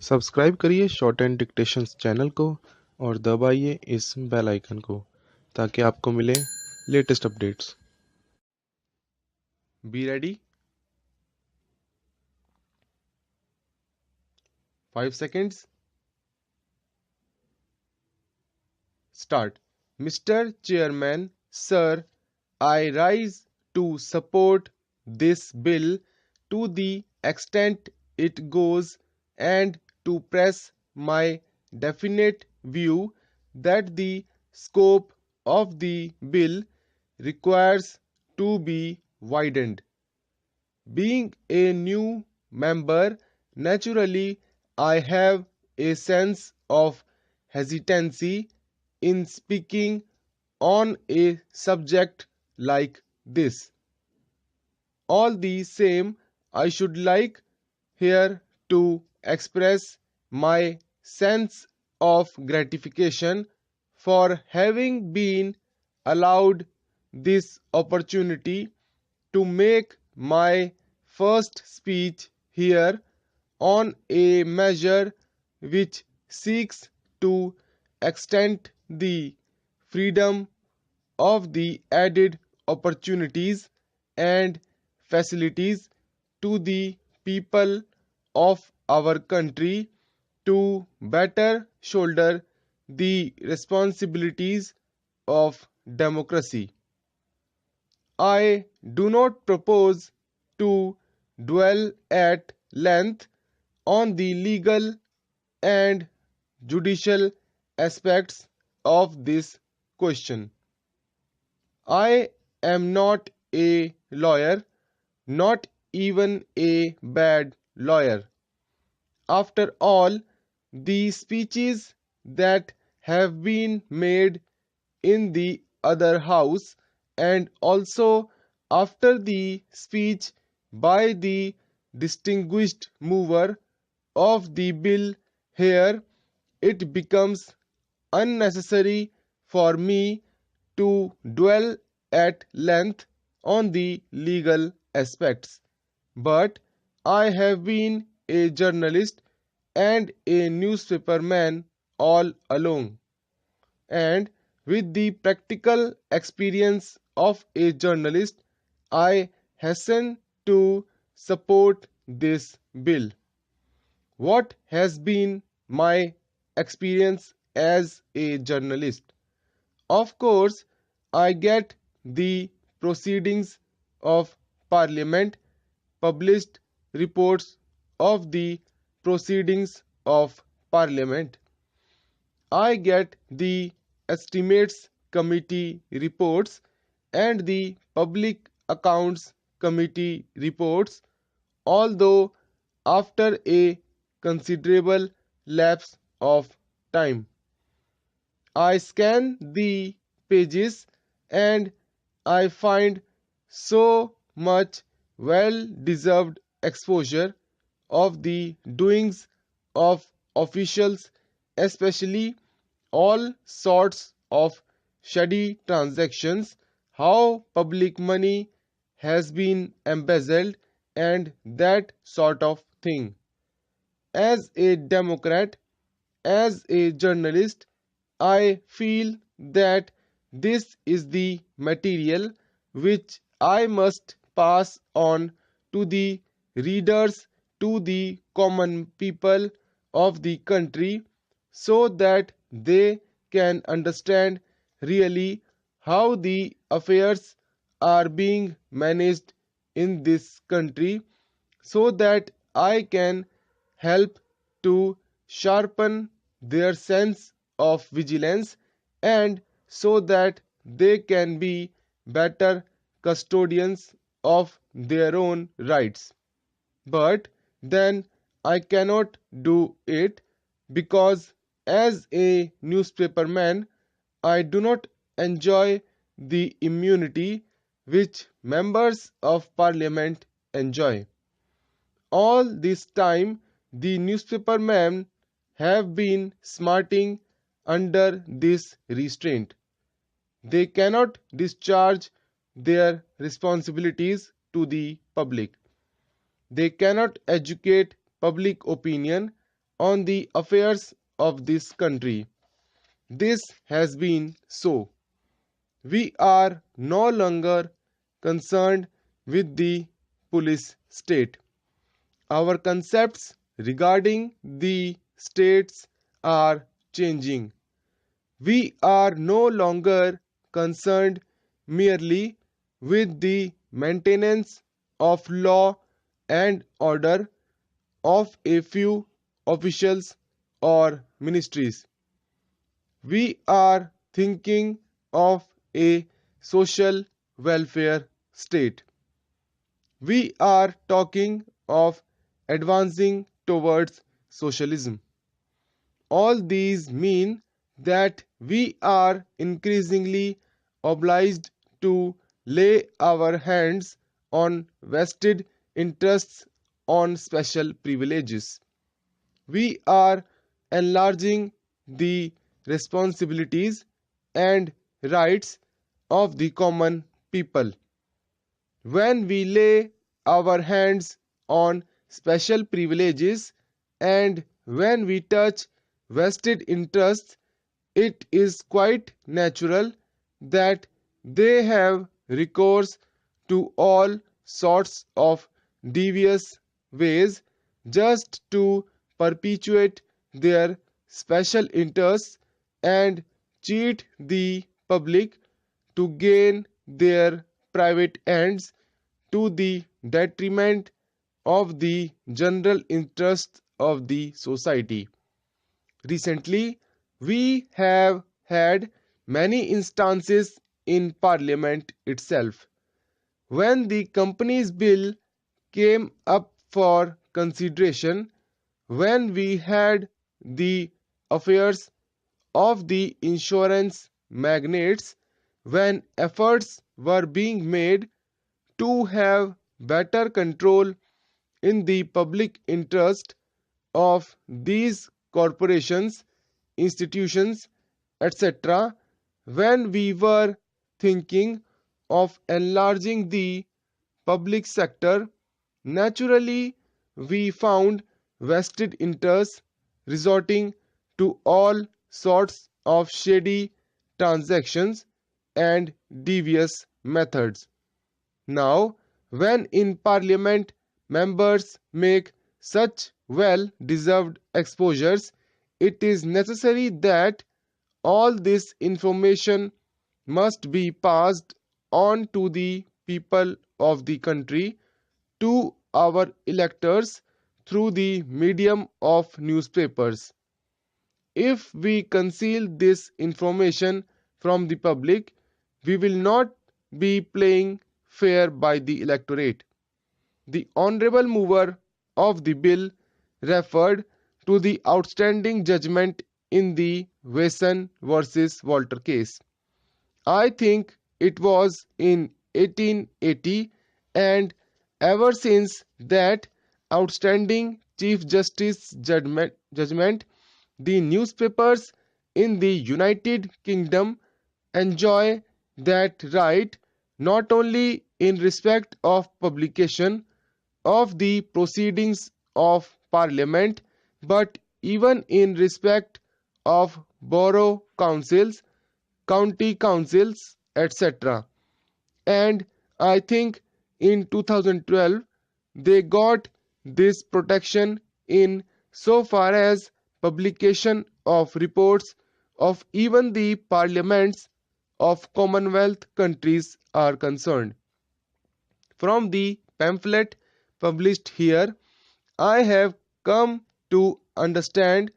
Subscribe करिए short and dictations channel को और दबाइए इस बेल आइकन को ताकि आपको मिले latest updates. Be ready. 5 seconds. Start. Mr. Chairman, sir, I rise to support this bill to the extent it goes and to press my definite view that the scope of the bill requires to be widened. Being a new member, naturally I have a sense of hesitancy in speaking on a subject like this. All the same, I should like here to express my sense of gratification for having been allowed this opportunity to make my first speech here on a measure which seeks to extend the freedom of the added opportunities and facilities to the people of our country to better shoulder the responsibilities of democracy. I do not propose to dwell at length on the legal and judicial aspects of this question. I am not a lawyer, not even a bad lawyer. After all, the speeches that have been made in the other house and also after the speech by the distinguished mover of the bill here, it becomes unnecessary for me to dwell at length on the legal aspects. But I have been a journalist and a newspaperman all along, and with the practical experience of a journalist, I hasten to support this bill. What has been my experience as a journalist? Of course, I get the proceedings of Parliament, published reports of the proceedings of Parliament. I get the Estimates Committee reports and the Public Accounts Committee reports, although after a considerable lapse of time. I scan the pages and I find so much well deserved exposure of the doings of officials, especially all sorts of shady transactions, how public money has been embezzled, and that sort of thing. As a Democrat, as a journalist, I feel that this is the material which I must pass on to the readers, to the common people of the country, so that they can understand really how the affairs are being managed in this country, so that I can help to sharpen their sense of vigilance, and so that they can be better custodians of their own rights. But then I cannot do it because as a newspaperman I do not enjoy the immunity which members of parliament enjoy. All this time the newspapermen have been smarting under this restraint. They cannot discharge their responsibilities to the public. They cannot educate public opinion on the affairs of this country. This has been so. We are no longer concerned with the police state. Our concepts regarding the states are changing. We are no longer concerned merely with the maintenance of law and order of a few officials or ministries. We are thinking of a social welfare state. We are talking of advancing towards socialism. All these mean that we are increasingly obliged to lay our hands on vested interests, on special privileges. We are enlarging the responsibilities and rights of the common people. When we lay our hands on special privileges and when we touch vested interests, it is quite natural that they have recourse to all sorts of devious ways just to perpetuate their special interests and cheat the public to gain their private ends to the detriment of the general interests of the society. Recently, we have had many instances in Parliament itself. When the Companies Bill came up for consideration, when we had the affairs of the insurance magnates, when efforts were being made to have better control in the public interest of these corporations, institutions, etc., when we were thinking of enlarging the public sector, naturally we found vested interests resorting to all sorts of shady transactions and devious methods. Now, when in Parliament members make such well deserved exposures, it is necessary that all this information must be passed on to the people of the country, to our electors, through the medium of newspapers. If we conceal this information from the public, we will not be playing fair by the electorate. The honourable mover of the bill referred to the outstanding judgment in the Wesson versus Walter case. I think it was in 1880, and ever since that outstanding Chief Justice judgment, the newspapers in the United Kingdom enjoy that right not only in respect of publication of the proceedings of Parliament, but even in respect of borough councils, county councils, etc. And I think in 2012 they got this protection in so far as publication of reports of even the parliaments of Commonwealth countries are concerned. From the pamphlet published here, I have come to understand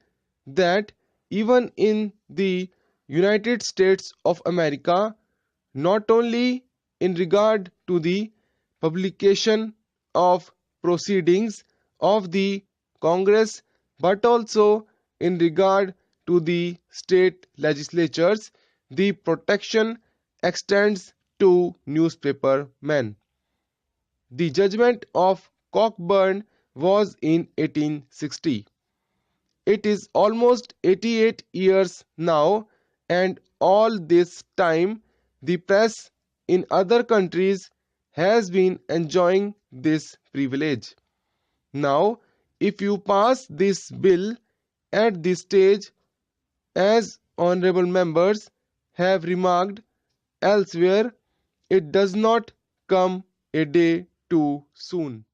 that even in the United States of America, not only in regard to the publication of proceedings of the Congress, but also in regard to the state legislatures, the protection extends to newspaper men. The judgment of Cockburn was in 1860. It is almost 88 years now, and all this time the press in other countries has been enjoying this privilege. Now, if you pass this bill, At this stage, as honorable members have remarked elsewhere, it does not come a day too soon.